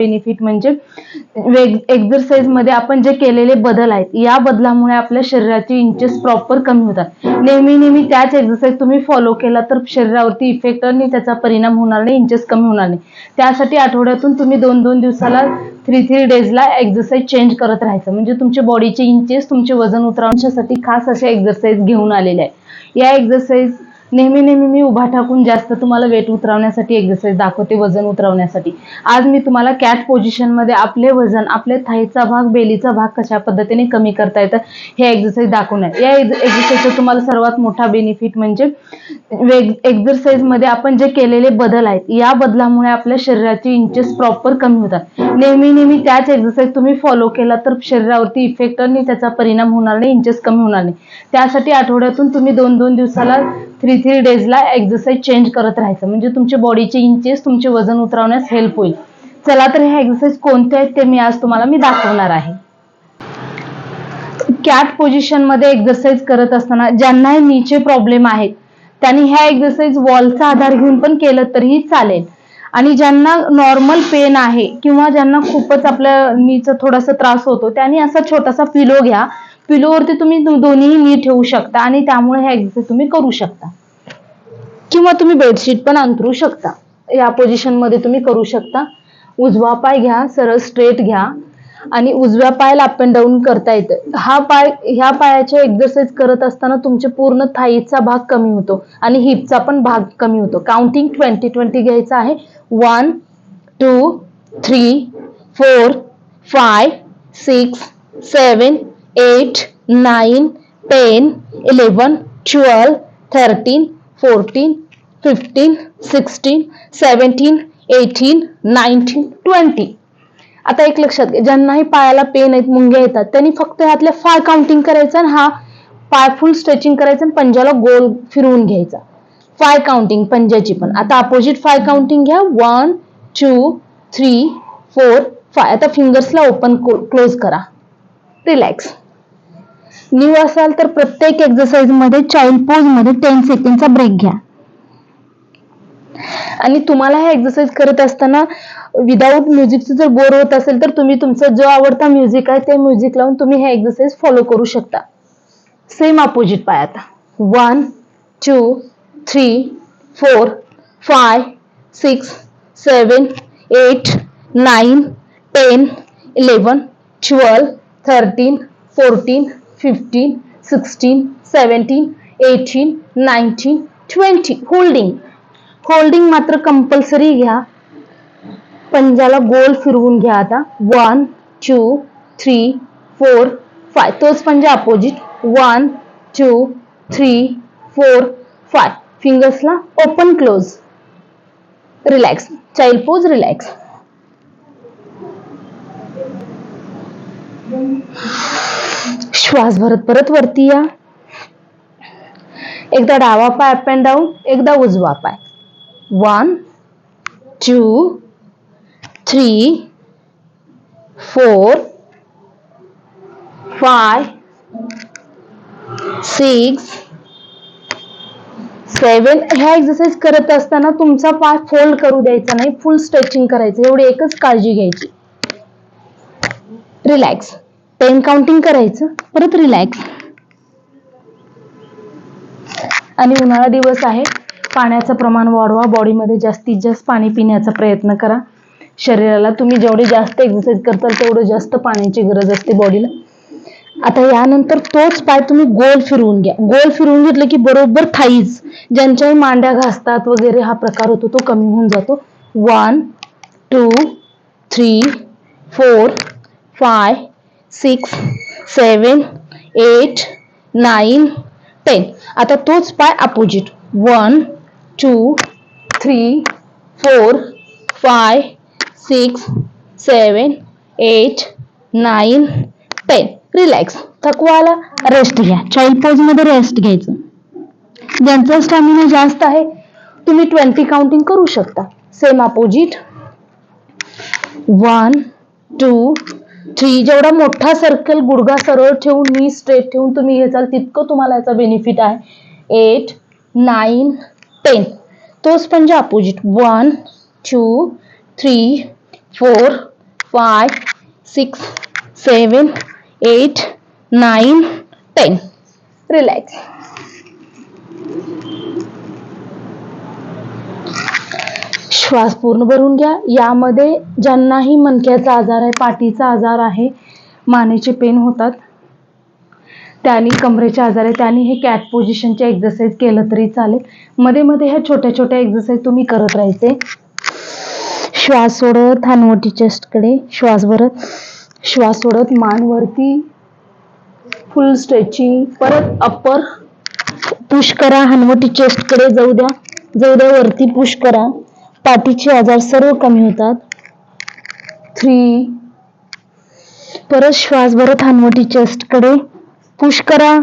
Benefit म्हणजे exercise मध्ये आपण जे केलेले बदल आहेत या बदलामुळे आपल्या शरीराचे इंचेस प्रॉपर कमी होतात। नेहमी त्याच एक्झरसाइज तुम्ही फॉलो केला तर शरीरावरती इफेक्ट आणि त्याचा परिणाम होणार नाही, इंचेस कमी होणार नाही। त्यासाठी आठवड्यातून तुम्ही 2-2 दिवसाला 3 डेजला एक्झरसाइज चेंज करत राहायचं, म्हणजे तुमच्या बॉडीचे इंचेस तुमचे वजन उतरवण्यासाठी खास अशा एक्झरसाइज घेऊन आलेल्या आहे। या एक्झरसाइज नेहमी मी उभा टाकून जास्त तुम्हाला वेट उतरवण्यासाठी एक्झरसाइज दाखवते, वजन उतरवण्यासाठी। आज मी तुम्हाला कॅट पोझिशन मध्ये आपले वजन, आपले थाईचा भाग, बेलीचा भाग कशा पद्धतीने कमी करता येतं हे एक्झरसाइज दाखवणार। या एक्झरसाइजचा तुम्हाला सर्वात मोठा बेनिफिट म्हणजे एक्झरसाइज मध्ये आपण जे केलेले बदल आहेत या बदलामुळे आपल्या शरीराचे इंचेस प्रॉपर कमी होतात। नेहमी त्याच एक्झरसाइज तुम्ही फॉलो केला तर शरीरावरती इफेक्ट आणि त्याचा परिणाम होणार नाही, इंचेस कमी होणार नाही। त्यासाठी आठवड्यातून तुम्ही 2-2 दिवसाला 3 डेजला एक्झरसाइज चेंज करत राहायचं, म्हणजे तुमच्या बॉडीचे इंचेस तुमचे वजन उतरवण्यास हेल्प होईल। चला तर ह्या एक्झरसाइज कोणत्या आहेत ते आज तुम्हाला दाखवणार आहे। कॅट पोझिशन मध्ये एक्झरसाइज करत असताना ज्यांना नीचे प्रॉब्लेम आहेत त्यांनी ह्या एक्झरसाइज वॉलचा आधार घेऊन पण केलं तरीही चालेल, आणि ज्यांना नॉर्मल पेन आहे किंवा ज्यांना खूपच आपल्या नीचा थोडासा त्रास होतो त्यांनी असा छोटासा पिलो घ्या, पिलोवरती तुम्ही दोन्ही नी ठेवू शकता आणि त्यामुळे हे एक्झरसाइज तुम्ही करू शकता, किंवा तुम्ही बेडशीट पण अंथरू शकता। या पोझिशन मध्ये तुम्ही करू शकता। उजवा पाय घ्या, सरळ स्ट्रेट घ्या आणि उजव्या पायाला अप अँड डाऊन करता येतं। ह्या पायाचे एक्झरसाइज करत असताना तुमचे पूर्ण थाईचा भाग कमी होतो आणि हिपचा पण भाग कमी होतो। काउंटिंग 20-20 घ्यायचं आहे। 1 2 3 4 5 6 7 8 9 10 11 12 13 14 15 16 17 18 19 20। आता एक लक्षात घ्या, ज्यांनाही पायाला पेन आहेत, मुंग्या येतात, त्यांनी फक्त ह्यातल्या 5 काउंटिंग करायचं आणि हा पाय फुल स्ट्रेचिंग करायचं आणि पंजाला गोल फिरवून घ्यायचा। 5 काउंटिंग पंजाची पण। आता अपोजिट 5 काउंटिंग घ्या। 1 2 3 4 5। आता फिंगर्सला ओपन क्लोज करा, रिलॅक्स। न्यू असाल तर प्रत्येक एक्झरसाइज मध्ये चाइल्ड पोज मध्ये 10 सेकंडचा ब्रेक घ्या। आणि तुम्हाला हे एक्झरसाइज करत असताना विदाउट म्युझिकचं जर बोर होत असेल तर तुम्ही तुमचा जो आवडता म्युझिक आहे ते म्युझिक लावून तुम्ही हे एक्झरसाइज फॉलो करू शकता। सेम अपोजिट पाय आता। 1 2 3 4 5 6 7 8 9 10 11 12 13 14 15 16 17 18 19 20। होल्डिंग मात्र कंपल्सरी घ्या। पंजाला गोल फिरवून घ्या। आता 1 2 3 4 5। तोच पंजा अपोजिट 1 2 3 4 5। फिंगर्सला open close, relax. Child pose, relax. श्वास भरत परत वरती या। एकदा डावा पाय अप अँड डाऊन, एकदा उजवा पाय। 1 2 3 4 5 6 7। ह्या एक्झरसाइज करत असताना तुमचा पाय फोल्ड करू द्यायचा नाही, फुल स्ट्रेचिंग करायचं, एवढी एकच काळजी घ्यायची। रिलॅक्स। 10 काउंटिंग करायचं, परत रिलॅक्स। आणि उन्हाळा दिवस आहे, पाण्याचं प्रमाण वाढवा, बॉडीमध्ये जास्तीत जास्त पाणी पिण्याचा प्रयत्न करा। शरीराला तुम्ही जेवढे जास्त एक्झरसाइज करताल तेवढं जास्त पाण्याची गरज असते बॉडीला। आता यानंतर तोच पाय तुम्ही गोल फिरवून घ्या। गोल फिरवून घेतलं की बरोबर थाईज, ज्यांच्याही मांड्या घासतात वगैरे हा प्रकार होतो तो कमी होऊन जातो। 1 2 3 4 5 6 7 8 9 10। आता तोच पाय अपोजिट 1 2 3 4 5 6 7 8 9 10। रिलॅक्स। थकवा आला, रेस्ट घ्या। चाइल्ड पोज मध्ये रेस्ट घ्यायचं। ज्यांचा स्टॅमिना जास्त आहे तुम्ही 20 काउंटिंग करू शकता। Same opposite 1 2 3। जेवढा मोठा सर्कल गुडघा सरळ ठेवून नी स्ट्रेट ठेवून तुम्ही घ्याल तितकं तुम्हाला याचा बेनिफिट आहे। 8 9 10। तोच पंजा अपोजिट 1 2 3 4 5 6 7 8 9 10. रिलॅक्स. श्वास पूर्ण भरून घ्या. यामध्ये ज्यांनाही मणक्याचा आजार आहे, पाठीचा आजार आहे, मानेचे पेन होतात, त्यांनी कमरेचे आजार आहे, त्यांनी हे कॅट पोझिशनचे एक्सरसाइज केलं तरी चालेल. मध्ये मध्ये ह्या छोट्या छोट्या एक्सरसाइज तुम्ही करत राहायचे. श्वास सोडत हनुवटी चेस्टकडे श्वास भरत, श्वास सोडत मान वरती, फुल स्ट्रेचिंग. परत अप्पर पुश करा, हनुवटी चेस्टकडे जाऊ द्या, जाऊ द्या, वरती पुश करा. पाठीचे आजार सर्व कमी होतात. 3. परत श्वास भरत हनुवटी चेस्टकडे पुश करा.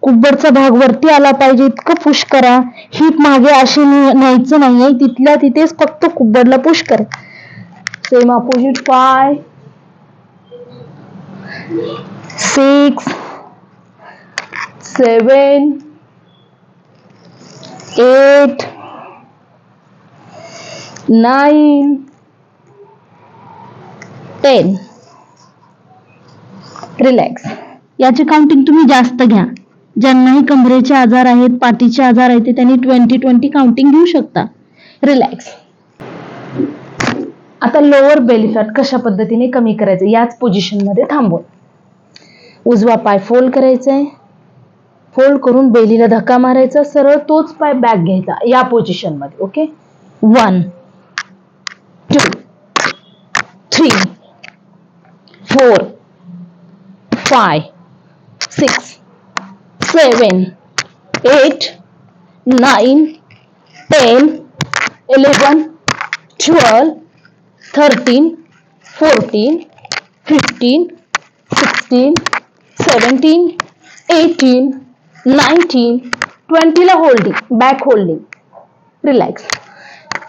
कुब्बडचा भाग वरती आला पाहिजे इतकं पुश करा. हिप मागे अशी न्यायचं नाहीये, तिथल्या तिथेच फक्त कुब्बडला पुश करा. Same opposite. 5 6 7 8 9 10. रिलॅक्स. याचे काउंटिंग तुम्ही जास्त घ्या. ज्यांनाही कमरेचे आजार आहेत, पाठीचे आजार आहेत, त्यांनी 20-20 काउंटिंग घेऊ शकता. रिलॅक्स. आता लोअर बेली फॅट कशा पद्धतीने कमी करायचं, याच पोझिशन मध्ये थांबून उजवा पाय फोल्ड करायचा आहे, फोल्ड करून बेलीला धक्का मारायचा, सरळ तोच पाय बॅक घ्यायचा या पोझिशन मध्ये. ओके. 1 2 3 4 5 6 7 8 9 10 11 12 13 14 15 16 17 18 19 20 ला होल्डिंग, बॅक होल्डिंग. रिलॅक्स.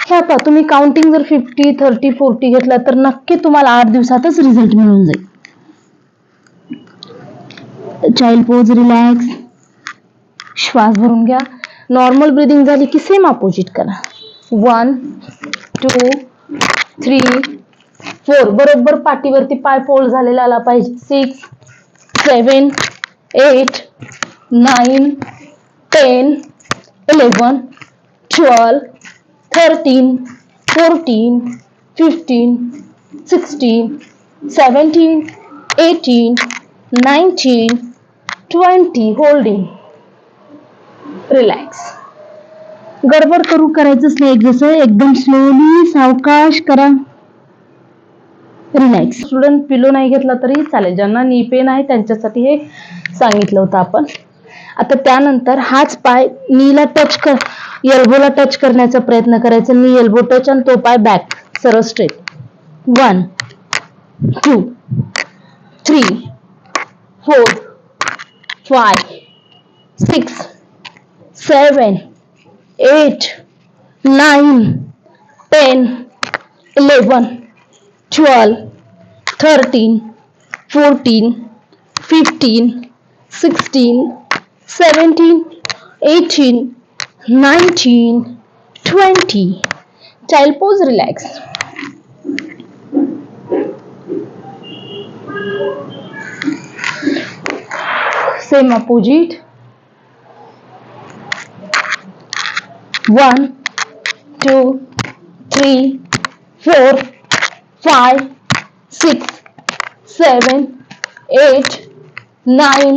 ह्या पहा, तुम्ही काउंटिंग जर 50 30 40 घेतला तर नक्की तुम्हाला 8 दिवसातच रिझल्ट मिळून जाईल. Child pose. रिलॅक्स. श्वास भरून घ्या. नॉर्मल ब्रीदिंग झाली की सेम अपोजिट करा. 1 2 3 4. बरोबर पाठीवरती पाय फोल्ड झालेला आला पाहिजे. 6 7 8 9 10 11 12 13 14 15 16 17 18 19 20. होल्डिंग. रिलॅक्स. गडबड करायचंच नाही. एक्सरसाइज एकदम स्लोली सावकाश करा. रिलॅक्स. स्टुडंट पिलो नाही घेतला तरी चालेल, ज्यांना नी पेन आहे त्यांच्यासाठी हे सांगितलं होतं आपण. आता त्यानंतर हाच पाय नीला टच कर, एल्बोला टच करण्याचा प्रयत्न करायचा. नी एल्बो टच आणि तो पाय बॅक सरळ straight. 1 2 3 4 5 6 7 8 9 10 11 12 13 14 15 16 17 18 19 20. Child pose. Relax. Same opposite. 1 2 3 4 5 6 7 8 9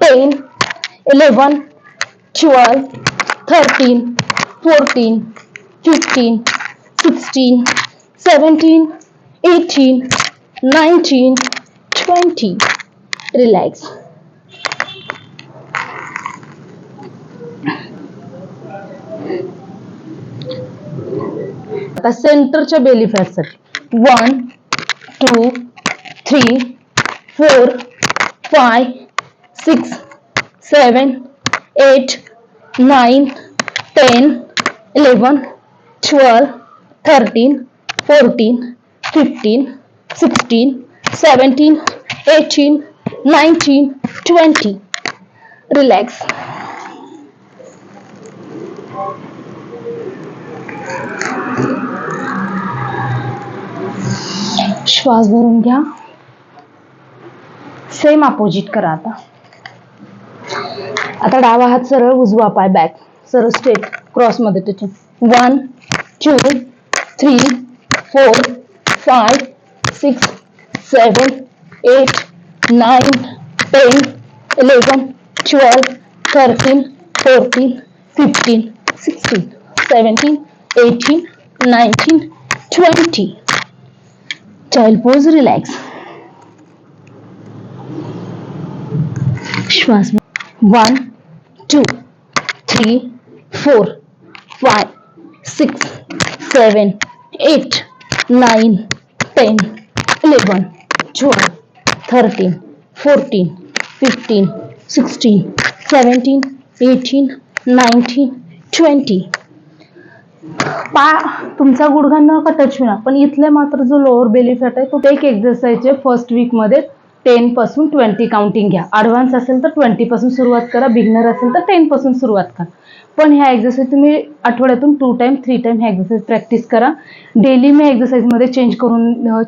10 11 12 13 14 15 16 17 18 19 20. Relax. आता सेंटरच्या बेली फॅटसाठी 1 2 3 4 5 6 7 8 9 10 11 12 13 14 15 16 17 18 19 20. Relax. श्वास भरून घ्या. सेम अपोजिट करा. आता डावा हात सरळ, उजवा पाय बॅक, सरळ स्ट्रेट क्रॉस मध्ये टचिंग. 1 2 3 4 5 6 7 8 9 10 11 12 13 14 15 16 17 18 19 20. Child pose. रिलॅक्स. श्वास. 1 2 3 4 5 6 7 8 9 10 11 12 13 14 15 16 17 18 19 20. तुमचा गुडघा न का टच होणार, पण इथले मात्र जो लोअर बेली फॅट आहे तो एक एक्सरसाइज आहे. फर्स्ट वीक मध्ये 10 पासून 20 काउंटिंग घ्या. ॲडव्हान्स असेल तर 20 पासून सुरुवात करा, बिगनर असेल तर 10 पासून सुरुवात करा. पण ह्या एक्सरसाइज तुम्ही आठवड्यातून 2 टाइम 3 टाइम ह्या एक्सरसाइज प्रॅक्टिस करा. डेली मी एक्सरसाइज मध्ये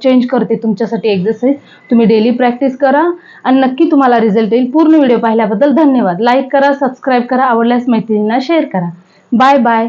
चेंज करते तुमच्यासाठी एक्सरसाइज. तुम्ही डेली प्रॅक्टिस करा आणि नक्की तुम्हाला रिझल्ट येईल. पूर्ण व्हिडिओ पाहिल्याबद्दल धन्यवाद. लाईक करा, सबस्क्राईब करा, आवडल्यास मैत्रिणींना शेअर करा. Bye bye.